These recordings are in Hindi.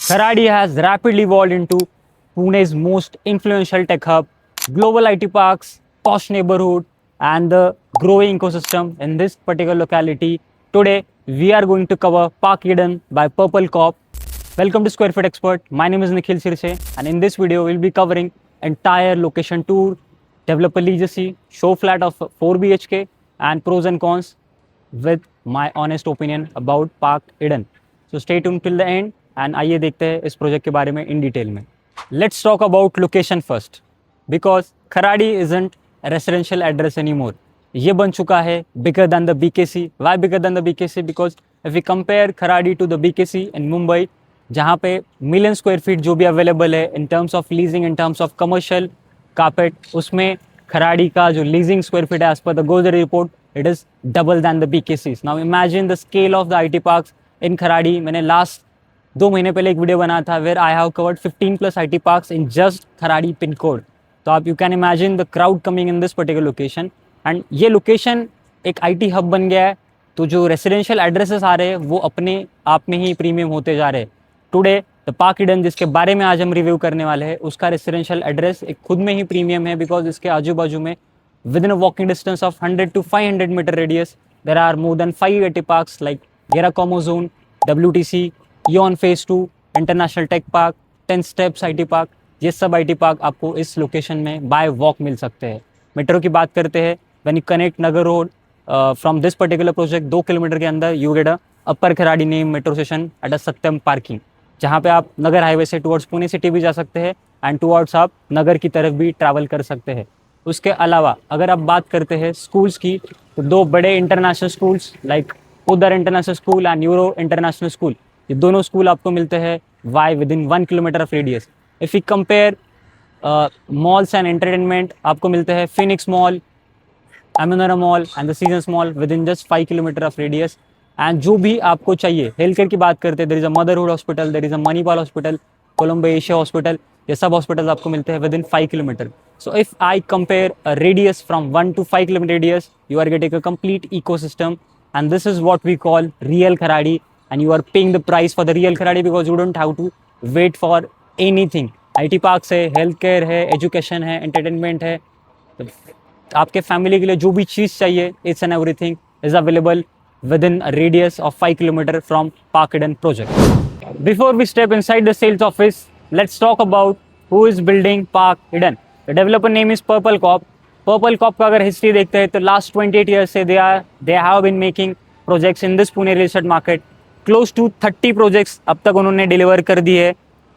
Kharadi has rapidly evolved into Pune's most influential tech hub, global IT parks, posh neighborhood, and the growing ecosystem in this particular locality. Today, we are going to cover Park Eden by Purple Corp. Welcome to Square Feet Expert. My name is Nikhil Sirse, and in this video, we'll be covering entire location tour, developer legacy, show flat of 4 BHK, and pros and cons with my honest opinion about Park Eden. So stay tuned till the end and आइए देखते हैं इस प्रोजेक्ट के बारे में इन डिटेल में. Let's talk about location first because Kharadi isn't a residential address anymore. ये बन चुका है bigger than the BKC. Why bigger than the BKC? Because if we compare Kharadi to the BKC in Mumbai, जहाँ पे मिलियन स्क्वायर फीट जो भी अवेलेबल है in terms of leasing, in terms of commercial carpet, उसमें खराड़ी का जो लीजिंग स्क्वायर फीट है as per the Godrej report it is double than the BKCs. Now imagine the scale of the IT parks in Kharadi. मैंने लास्ट 2 महीने पहले एक वीडियो बनाया था where I have covered 15+ IT parks in just Kharadi pin code. तो आप you can imagine the crowd coming in this particular location. And ये लोकेशन एक आईटी हब बन गया है, तो जो रेसिडेंशियल एड्रेसेस आ रहे हैं वो अपने आप में ही प्रीमियम होते जा रहे हैं. टुडे द पार्क ईडन जिसके बारे में आज हम रिव्यू करने वाले हैं, उसका रेसिडेंशियल एड्रेस एक खुद में ही प्रीमियम है बिकॉज इसके आजू बाजू में with in a walking distance of 100 to 500 metre radius there are more than 5 IT parks like Gera Commerzone, WTC, Eon phase 2, international tech park, 10 steps IT park. ये सब आईटी पार्क आपको इस लोकेशन में बाय वॉक मिल सकते हैं. मेट्रो की बात करते हैं, when you connect Nagar road from this particular project 2 kilometre के अंदर you get a upper Kharadi name metro station at a Satyam parking, जहाँ पे आप नगर हाईवे से टुवर्ड्स पुणे सिटी भी जा सकते हैं एंड टुवर्ड्स आप नगर की तरफ भी ट्रैवल कर सकते हैं. उसके अलावा अगर आप बात करते हैं स्कूल्स की, तो 2 बड़े international schools like other international school and Euro international school, ये दोनों स्कूल आपको मिलते हैं वाई within 1 kilometre of radius. If you compare malls and entertainment, आपको मिलते हैं Phoenix mall, Amanora mall and the Seasons mall within just 5 kilometre of radius. And जो भी आपको चाहिए, हेल्थ केयर की बात करते हैं, there is a Motherhood hospital, there is a Manipal hospital, Colombo Asia hospital, ये सब हॉस्पिटल आपको मिलते हैं with in 5 kilometre. So if I compare a radius from 1 to 5 kilometre radius, you are getting a complete ecosystem and this is what we call real Kharadi. And you are paying the price for the real Kharadi because you don't have to wait for anything. IT parks है, हेल्थ केयर है, एजुकेशन है, एंटरटेनमेंट है, तो आपके फैमिली के लिए जो भी चीज़ चाहिए it's and everything is available within a radius of 5 kilometers from Park Eden project. Before we step inside the sales office, let's talk about who is building Park Eden. The developer name is Purple Corp. Purple Corp का अगर हिस्ट्री देखते हैं तो लास्ट 28 years से they have been making projects in this Pune real estate market. Close to 30 projects अब तक उन्होंने डिलीवर कर दिए है.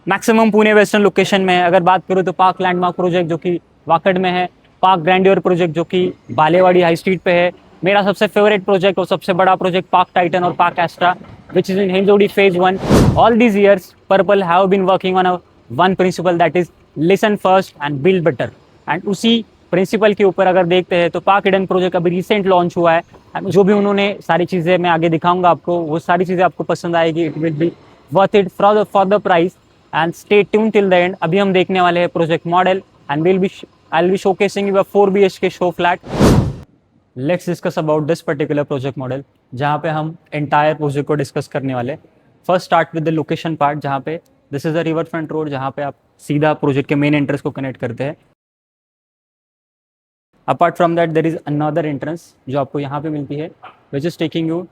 मैक्सिमम पुणे वेस्टर्न लोकेशन में है. अगर बात करूँ तो पार्क लैंडमार्क प्रोजेक्ट जो कि वाकड में है, पार्क ग्रैंडियर प्रोजेक्ट जो कि बालेवाड़ी हाई स्ट्रीट पे है, मेरा सबसे फेवरेट प्रोजेक्ट और सबसे बड़ा प्रोजेक्ट पार्क टाइटन और Park Astra which is in Hinjewadi phase 1. All these years people have been working on one principle that is listen first and build better. And उसी प्रिंसिपल के ऊपर अगर देखते हैं तो पार्क ईडन प्रोजेक्ट अभी रिसेंट लॉन्च हुआ है. एंड जो भी उन्होंने सारी चीज़ें मैं आगे दिखाऊंगा आपको, वो सारी चीज़ें आपको पसंद आएगी. It will be worth it for the price and stay tune till the end. अभी हम देखने वाले हैं project model and I will be showcasing you a 4 BHK show flat. Let's discuss about this particular project model, जहाँ पे हम एंटायर प्रोजेक्ट को डिस्कस करने वाले. First start with the location part, जहाँ पे this is a river front road, जहाँ पे आप सीधा प्रोजेक्ट के मेन एंट्रेंस को कनेक्ट करते हैं. Apart from that there is another entrance जो आपको यहाँ पे मिलती है which is taking you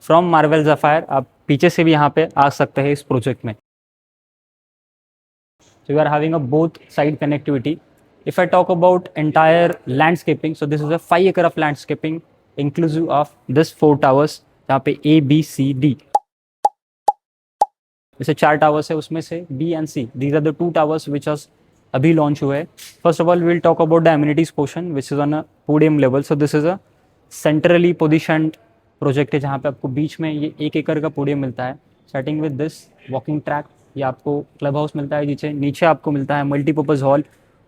from Marvel Zephyr. आप पीछे से भी यहाँ पे आ सकते हैं इस प्रोजेक्ट में. So you are having a both side connectivity. If I talk about entire landscaping, so this is a 5 acre of landscaping inclusive of this 4 towers, जहाँ पे A, B, C, D. जैसे 4 टावर्स है, उसमें से B and C, these are the 2 towers which has अभी लॉन्च हुए हैं. First of all we'll talk about the amenities portion which is on a podium level. So this is a centrally positioned project है, जहाँ पे आपको बीच में ये 1 एकड़ का पोडियम मिलता है. Starting with this walking track, ये आपको क्लब हाउस मिलता है. नीचे आपको मिलता है मल्टीपर्पज़ हॉल.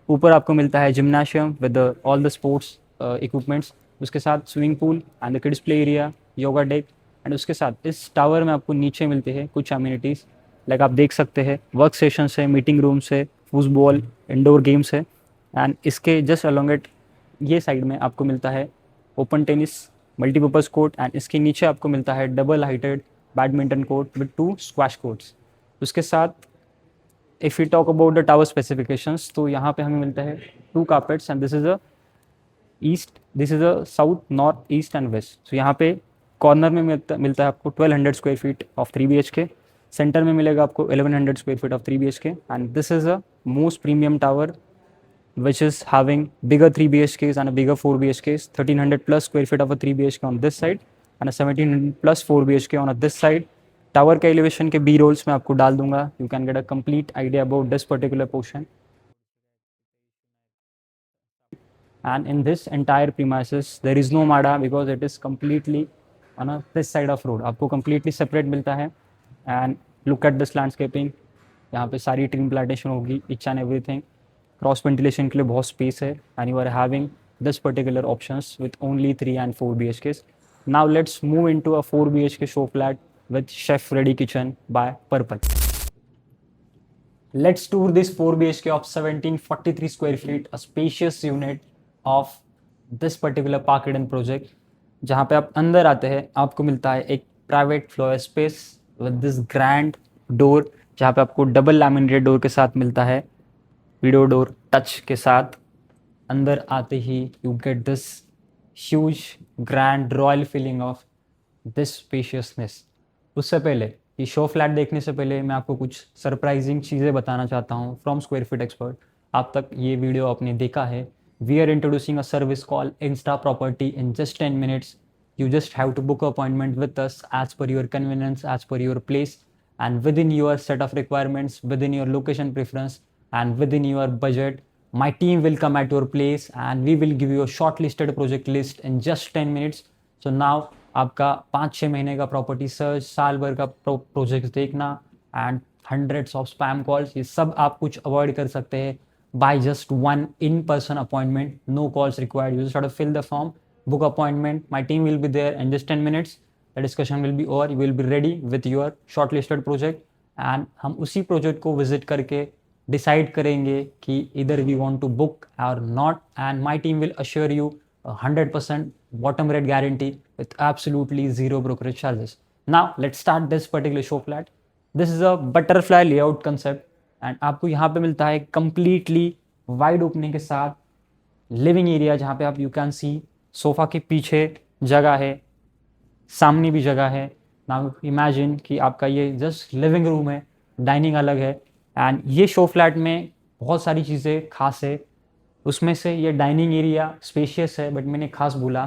ऊपर आपको मिलता है gymnasium with all the sports equipments. उसके साथ swimming pool and the kids play area, yoga deck. And उसके साथ इस टावर में आपको नीचे मिलते हैं कुछ अम्यूनिटीज़ लाइक आप देख सकते हैं वर्क सेशंस है, मीटिंग रूम्स है, फुटबॉल, इंडोर गेम्स है. एंड इसके जस्ट अलॉन्गेट ये साइड में आपको मिलता है open tennis multipurpose court. And इसके नीचे आपको मिलता है double heighted badminton court with 2 squash courts. उसके साथ if you talk about the tower specifications, तो यहाँ पे हमें मिलता है 2 carpets and this is a east, this is a south, north, east and west. तो यहाँ पे कॉर्नर में मिलता है आपको 1200 square feet of 3 BHK, centre में मिलेगा आपको 1100 square feet of 3 BHK, and this is a most premium tower which is having bigger 3 BHKs and a bigger 4 BHKs, 1300 plus square feet of a 3 BHK on this side and a 1700 plus 4 BHK on this side. Tower के एलिवेशन के बी रोल्स मैं आपको डाल दूंगा, you can get a complete idea about this particular portion. And in this entire premises there is no MADA because it is completely on a this side of road, आपको completely separate मिलता है। and look at this landscaping, यहाँ पे सारी ट्रीम प्लांटेशन होगी, each and everything, cross ventilation के लिए बहुत स्पेस है, and you are having this particular options with only 3 and 4 BHKs. Now let's move into a 4 BHK show flat with chef ready kitchen by Purple. Let's tour this 4 BHK of 1743 square feet, a spacious unit of this particular Park Eden project. जहाँ पे आप अंदर आते हैं आपको मिलता है एक private floor space with this grand door, जहाँ पे आपको डबल लैमिनेटेड डोर के साथ मिलता है, विडो डोर टच के साथ। अंदर आते ही you get this huge grand royal feeling of this spaciousness. उससे पहले ये शो फ्लैट देखने से पहले मैं आपको कुछ सरप्राइजिंग चीज़ें बताना चाहता हूँ फ्रॉम स्क्वायर फीट एक्सपर्ट। आप तक ये वीडियो आपने देखा है, we are introducing a service call Insta Property in just 10 minutes. You just have to book an appointment with us as per your convenience, as per your place, and within your set of requirements, within your location preference, and within your budget. My team will come at your place and we will give you a shortlisted project list in just 10 minutes. So now आपका 5-6 महीने का प्रॉपर्टी सर्च, साल भर का प्रोजेक्ट देखना and hundreds of spam calls, ये सब आप कुछ अवॉइड कर सकते हैं by just one in person appointment, no calls required. You just fill the form, book appointment, my team will be there in just 10 minutes, the discussion will be over, you will be ready with your shortlisted project, and हम उसी प्रोजेक्ट को विजिट करके डिसाइड करेंगे कि either we want to book or not, and my team will assure you 100% bottom rate guarantee with absolutely zero brokerage charges. Now let's start this particular show flat. This is a butterfly layout concept and आपको यहाँ पे मिलता है completely wide opening के साथ लिविंग एरिया, जहाँ पे आप यू कैन सी सोफ़ा के पीछे जगह है, सामने भी जगह है। नाउ इमेजिन कि आपका ये जस्ट लिविंग रूम है, डाइनिंग अलग है, एंड ये शो फ्लैट में बहुत सारी चीज़ें खास है। उसमें से ये डाइनिंग एरिया स्पेशियस है, बट मैंने खास बोला,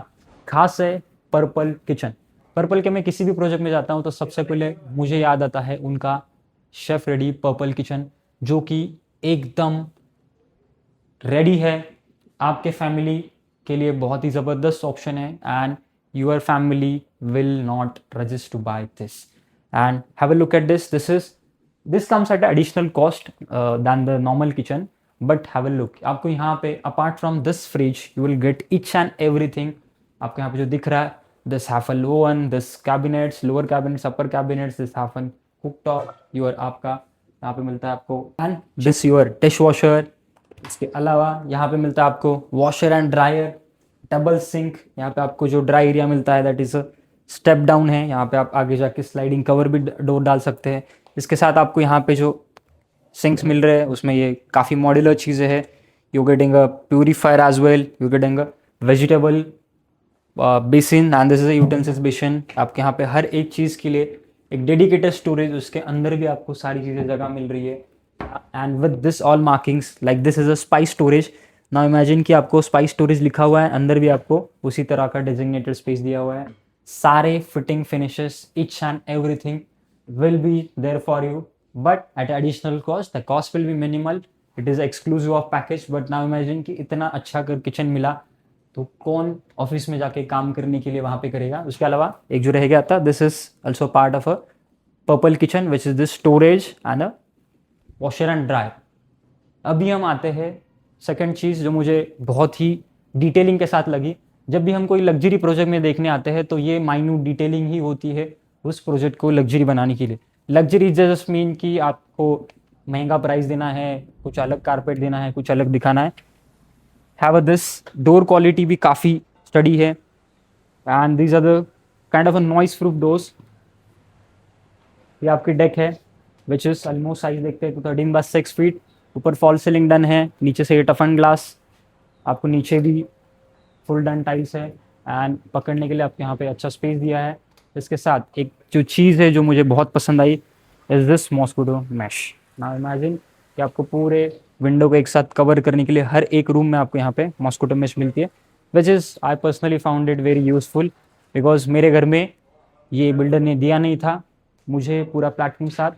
खास है पर्पल किचन। पर्पल के मैं किसी भी प्रोजेक्ट में जाता हूँ तो सबसे पहले मुझे याद आता है उनका शेफ़ रेडी पर्पल किचन, जो कि एकदम रेडी है आपके फैमिली के लिए, बहुत ही ज़बरदस्त ऑप्शन है, and your family will not resist to buy this. And have a look at this, this comes at additional cost than the normal kitchen, but have a look. आपको यहाँ पे apart from this fridge you will get each and everything. आपको यहाँ पे जो दिख रहा है, this Hafele oven, this cabinets, lower cabinets, upper cabinets, this Hafele cooktop, your आपका यहाँ पे मिलता है आपको, and this your dishwasher. इसके अलावा यहाँ पे मिलता है आपको washer and dryer, double sink. यहाँ पे आपको जो ड्राई एरिया मिलता है दैट इज़ स्टेप डाउन है, यहाँ पे आप आगे जाके स्लाइडिंग कवर भी डोर डाल सकते हैं। इसके साथ आपको यहाँ पे जो सिंक्स मिल रहे हैं उसमें ये काफ़ी मॉड्यूलर चीज़ें हैं। You getting a purifier as well, you getting a vegetable basin and this is a utensils basin. आपके यहाँ पे हर एक चीज़ के लिए एक डेडिकेटेड स्टोरेज, उसके अंदर भी आपको सारी चीज़ें जगह मिल रही है। And with this all markings like this is a spice storage. Now imagine कि आपको स्पाइस स्टोरेज लिखा हुआ है, अंदर भी आपको उसी तरह का डेजिग्नेटेड स्पेस दिया हुआ है। सारे fitting finishes, each and everything will be there for you, but at additional cost. The cost will be minimal. It is exclusive of package. But now imagine कि इतना अच्छा अगर किचन मिला तो कौन ऑफिस में जाके काम करने के लिए वहाँ पे करेगा। उसके अलावा एक जो रह गया था, this is also part of a purple kitchen which is this storage and a washer and dryer. अभी हम आते हैं सेकंड चीज़ जो मुझे बहुत ही डिटेलिंग के साथ लगी। जब भी हम कोई लग्जरी प्रोजेक्ट में देखने आते हैं तो ये माइन्यूट डिटेलिंग ही होती है उस प्रोजेक्ट को लग्जरी बनाने के लिए। लग्जरी जस्ट मीन कि आपको महंगा प्राइस देना है, कुछ अलग कारपेट देना है, कुछ अलग दिखाना है। Have a this door quality भी काफ़ी स्टडी है, and these are the kind of a noise proof doors. ये आपकी डेक है, विच इज़ ऑलमोस्ट साइज देखते हैं तो 13/6 फीट। ऊपर फॉल सीलिंग डन है, नीचे से ये टफन ग्लास, आपको नीचे भी फुल डन टाइल्स है एंड पकड़ने के लिए आपको यहाँ पे अच्छा स्पेस दिया है। इसके साथ एक जो चीज़ है जो मुझे बहुत पसंद आई is this mosquito mesh. Now imagine कि आपको पूरे विंडो को एक साथ कवर करने के लिए हर एक रूम में आपको यहाँ पे मॉस्किटो मैश मिलती है, which is I personally found it very useful because मेरे घर में ये बिल्डर ने दिया नहीं था, मुझे पूरा प्लेटफॉर्म के साथ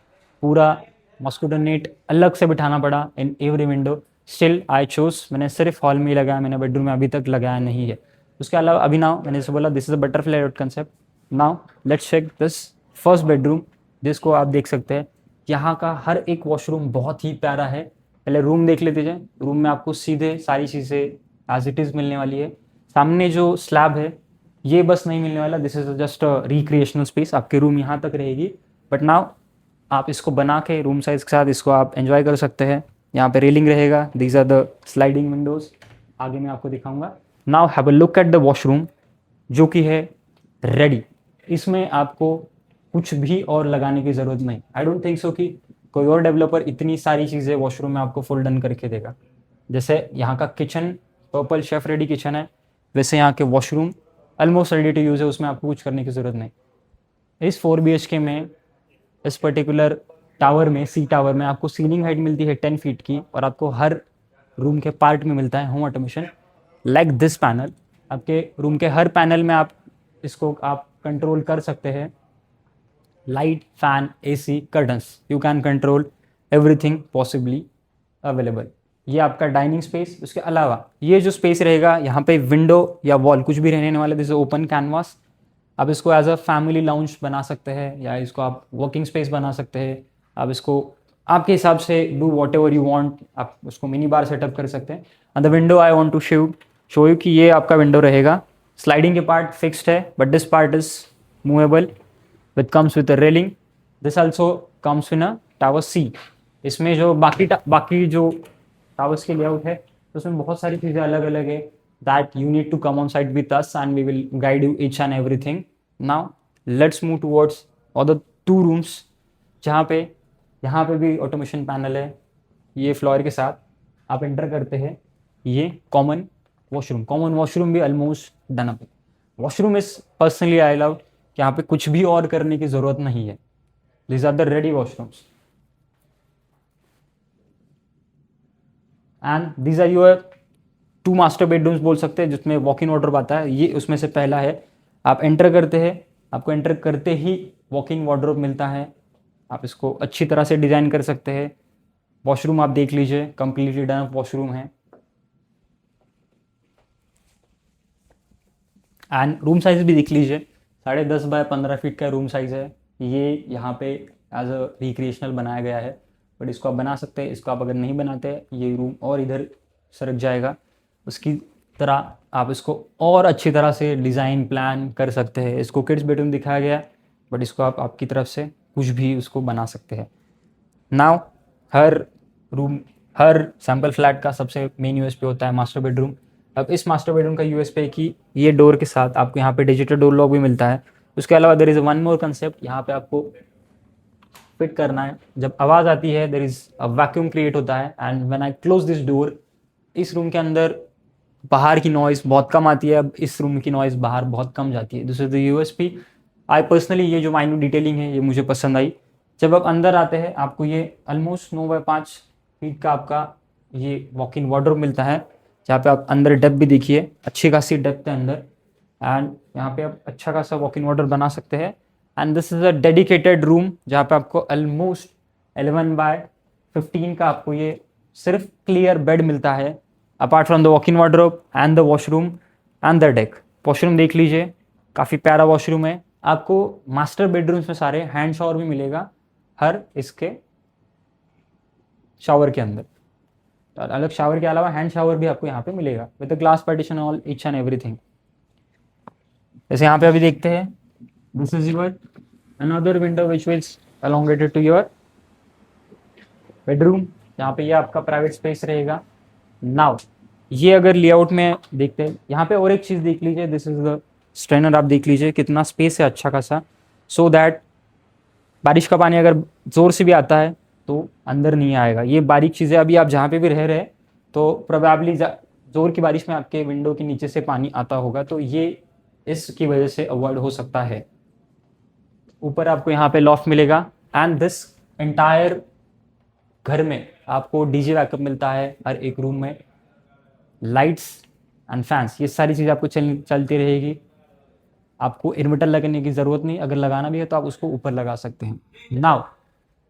पूरा मॉस्किटो नेट अलग से बिठाना पड़ा in every window. Still I choose, मैंने सिर्फ हॉल में ही लगाया, मैंने बेडरूम में अभी तक लगाया नहीं है। उसके अलावा अभी नाउ मैंने जैसे बोला this is a butterfly dot concept. Now let's check this first bedroom, जिसको आप देख सकते हैं। यहाँ का हर एक वॉशरूम बहुत ही प्यारा है। पहले रूम देख लेते जाए। रूम में आपको सीधे सारी चीज़ें एज इट इज़ मिलने वाली है। सामने जो स्लैब है ये बस नहीं मिलने वाला, this is just a recreational space, आपके रूम यहाँ तक रहेगी। बट नाउ आप इसको बना के रूम साइज के साथ इसको आप एंजॉय कर सकते हैं। यहाँ पे रेलिंग रहेगा, these are the sliding windows, आगे मैं आपको दिखाऊंगा। Now have a look at the washroom जो कि है रेडी। इसमें आपको कुछ भी और लगाने की ज़रूरत नहीं। आई डोंट थिंक सो कि कोई और डेवलपर इतनी सारी चीज़ें वॉशरूम में आपको फुल डन करके देगा। जैसे यहाँ का kitchen Purple chef ready kitchen है, वैसे यहाँ के washroom almost ready to use है, उसमें आपको कुछ करने की ज़रूरत नहीं। इस 4 BHK में इस पर्टिकुलर टावर में, सी टावर में, आपको सीलिंग हाइट मिलती है 10 फीट की और आपको हर रूम के पार्ट में मिलता है home automation like this panel. आपके रूम के हर पैनल में आप इसको आप कंट्रोल कर सकते हैं। Light, fan, AC, curtains, you can control everything possibly available. ये आपका डाइनिंग स्पेस। उसके अलावा ये जो स्पेस रहेगा यहाँ पे विंडो या वॉल कुछ भी रहने वाला, दिस ओपन कैनवास। आप इसको एज अ फैमिली लाउंज बना सकते हैं या इसको आप वर्किंग स्पेस बना सकते हैं। आप इसको आपके हिसाब से डू वॉट एवर यू वॉन्ट, आप उसको मिनी बार सेटअप कर सकते हैं। And the window I want to show you कि ये आपका विंडो रहेगा। स्लाइडिंग के पार्ट फिक्स्ड है but this part is movable with comes with a railing. This also comes in a tower C। इसमें जो बाकी जो टावर्स के लेआउट है तो उसमें बहुत सारी चीज़ें अलग अलग है that you need to come on site with us and we will guide you each and everything. Now let's move towards और द 2 रूम्स जहाँ पे यहाँ पे भी ऑटोमेशन पैनल है। ये फ्लोर के साथ आप एंटर करते हैं, ये कॉमन वॉशरूम भी ऑलमोस्ट डन अप है। Washroom is personally I love कि यहाँ पे कुछ भी और करने की ज़रूरत नहीं है। This are the ready washrooms and these are your 2 master bedrooms बोल सकते हैं जिसमें वॉक इन वार्डरोब आता है। ये उसमें से पहला है। आप एंटर करते हैं, आपको एंटर करते ही वॉक इन वार्डरोब मिलता है। आप इसको अच्छी तरह से डिज़ाइन कर सकते हैं। वॉशरूम आप देख लीजिए, कंप्लीटली डन वॉशरूम है एंड रूम साइज भी देख लीजिए, 10.5 बाय 15 फीट का रूम साइज़ है। ये यहाँ पे एज अ रिक्रिएशनल बनाया गया है, बट इसको आप बना सकते हैं। इसको आप अगर नहीं बनाते ये रूम और इधर सरक जाएगा, उसकी तरह आप इसको और अच्छी तरह से डिज़ाइन प्लान कर सकते हैं। इसको किड्स बेडरूम दिखाया गया है बट इसको आप आपकी तरफ से कुछ भी उसको बना सकते हैं। नाउ हर सैम्पल फ्लैट का सबसे मेन यूएसपी होता है मास्टर बेडरूम। अब इस मास्टर बेडरूम का यूएसपी है कि ये डोर के साथ आपको यहाँ पे डिजिटल डोर लॉक भी मिलता है। उसके अलावा there is one more concept, यहाँ पे आपको फिट करना है। जब आवाज़ आती है there is a vacuum create होता है and when I close this door, इस रूम के अंदर बाहर की नॉइज़ बहुत कम आती है। अब इस रूम की नॉइज़ बाहर बहुत कम जाती है। This is the USP. I personally ये जो माइन्यूट डिटेलिंग है ये मुझे पसंद आई। जब आप अंदर आते हैं आपको ये ऑलमोस्ट 9 बाय 5 फीट का आपका ये वॉक इन वार्डरोब मिलता है, जहाँ पे आप अंदर डेप्थ भी देखिए, अच्छी खासी डेप्थ है अंदर एंड यहाँ पे आप अच्छा खासा वॉक इन वार्डरोब बना सकते हैं। And this is a dedicated room जहाँ पे आपको ऑलमोस्ट 11 बाय 15 का आपको ये सिर्फ क्लियर बेड मिलता है apart from the walk in wardrobe and the washroom and the deck. Washroom देख लीजिए, काफ़ी प्यारा वॉशरूम है। आपको मास्टर बेडरूम्स में सारे हैंड शावर भी मिलेगा हर इसके शावर के अंदर। अलग शावर के अलावा हैंड शावर भी आपको यहाँ पे मिलेगा with the glass partition all each and everything. जैसे यहाँ पे अभी देखते हैं, this is your another window which will elongated to your bedroom. यहाँ पे ये आपका प्राइवेट स्पेस रहेगा। नाउ ये अगर लेआउट में देखते हैं, यहाँ पे और एक चीज़ देख लीजिए, दिस इज द स्ट्रेनर। आप देख लीजिए कितना स्पेस है अच्छा खासा, सो दैट बारिश का पानी अगर ज़ोर से भी आता है तो अंदर नहीं आएगा। ये बारीक चीज़ें अभी आप जहाँ पे भी रह रहे हैं तो प्रोबेबली ज़ोर की बारिश में आपके विंडो के नीचे से पानी आता होगा, तो ये इसकी वजह से अवॉइड हो सकता है। ऊपर आपको यहाँ पे लॉफ्ट मिलेगा एंड दिस एंटायर घर में आपको डीजे बैकअप मिलता है हर एक रूम में। लाइट्स एंड फैंस, ये सारी चीज़ आपको चलती रहेगी। आपको इन्वर्टर लगाने की ज़रूरत नहीं, अगर लगाना भी है तो आप उसको ऊपर लगा सकते हैं। नाउ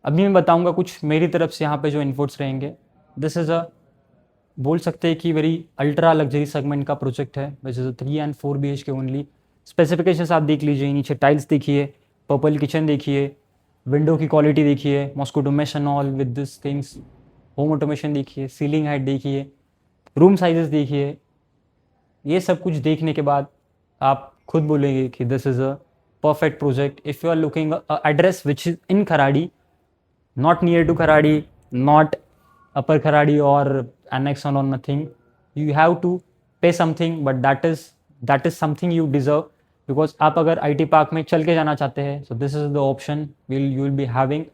अभी मैं बताऊंगा कुछ मेरी तरफ से यहाँ पे जो इनपुट्स रहेंगे। दिस इज़ अ बोल सकते हैं कि वेरी अल्ट्रा लग्जरी सेगमेंट का प्रोजेक्ट है, which is 3 and 4 BHK only. Specifications आप देख लीजिए, नीचे टाइल्स देखिए, पर्पल किचन देखिए, विंडो की क्वालिटी देखिए, mosquito mesh and all with this things, home automation देखिए, सीलिंग हाइट देखिए, रूम साइजेस देखिए। ये सब कुछ देखने के बाद आप खुद बोलेंगे कि this is a perfect project. If you are looking a address which is in Kharadi, not near to Kharadi, not upper Kharadi or annex or nothing, you have to pay something, but that is something you deserve, because आप अगर IT पार्क में चल के जाना चाहते हैं, so this is the option you will be having.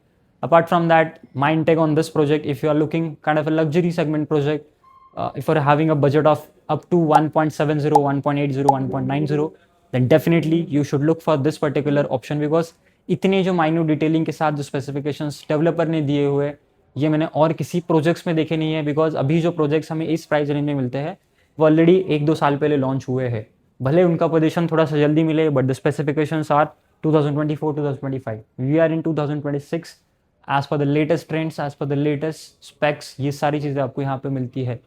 Apart from that, my intake on this project, if you are looking kind of a luxury segment project, if you are having a budget of up to 1.70, 1.80, 1.90, then definitely you should look for this particular option, because इतने जो माइन्यूट डिटेलिंग के साथ जो स्पेसिफिकेशंस डेवलपर ने दिए हुए, ये मैंने और किसी प्रोजेक्ट्स में देखे नहीं है। बिकॉज अभी जो प्रोजेक्ट्स हमें इस प्राइस रेंज में मिलते हैं वो ऑलरेडी 1-2 साल पहले लॉन्च हुए हैं। भले उनका पोजीशन थोड़ा सा जल्दी मिले, but the specifications are 2024-2025, we are in 2026। As per the latest trends, as per the latest specs, ये सारी चीज़ें आपको यहाँ पे मिलती है।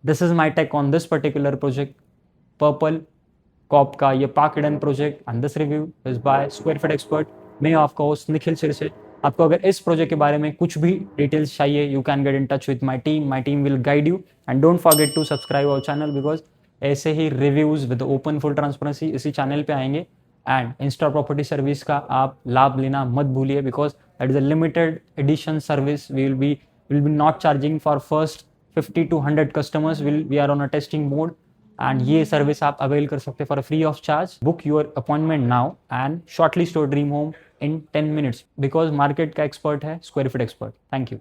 This is my take on this particular project Purple Corp का ये Park Eden project, and this review is by Square Feet Expert. मैं आपका होस्ट निखिल सिरसे। आपको अगर इस प्रोजेक्ट के बारे में कुछ भी डिटेल्स चाहिए, you can get in touch with my team will guide you, and don't forget to subscribe our channel, because ऐसे ही reviews with open full transparency इसी चैनल पे आएंगे। एंड इंस्टा प्रॉपर्टी सर्विस का आप लाभ लेना मत भूलिए, because that is a limited edition service. Will be not charging for first 50 to 100 customers, we are on a testing mode, and ये सर्विस आप अवेल कर सकते हैं for free of charge. Book your appointment now and shortlist your dream home in 10 minutes, because market का एक्सपर्ट है Square Feet Expert. Thank you.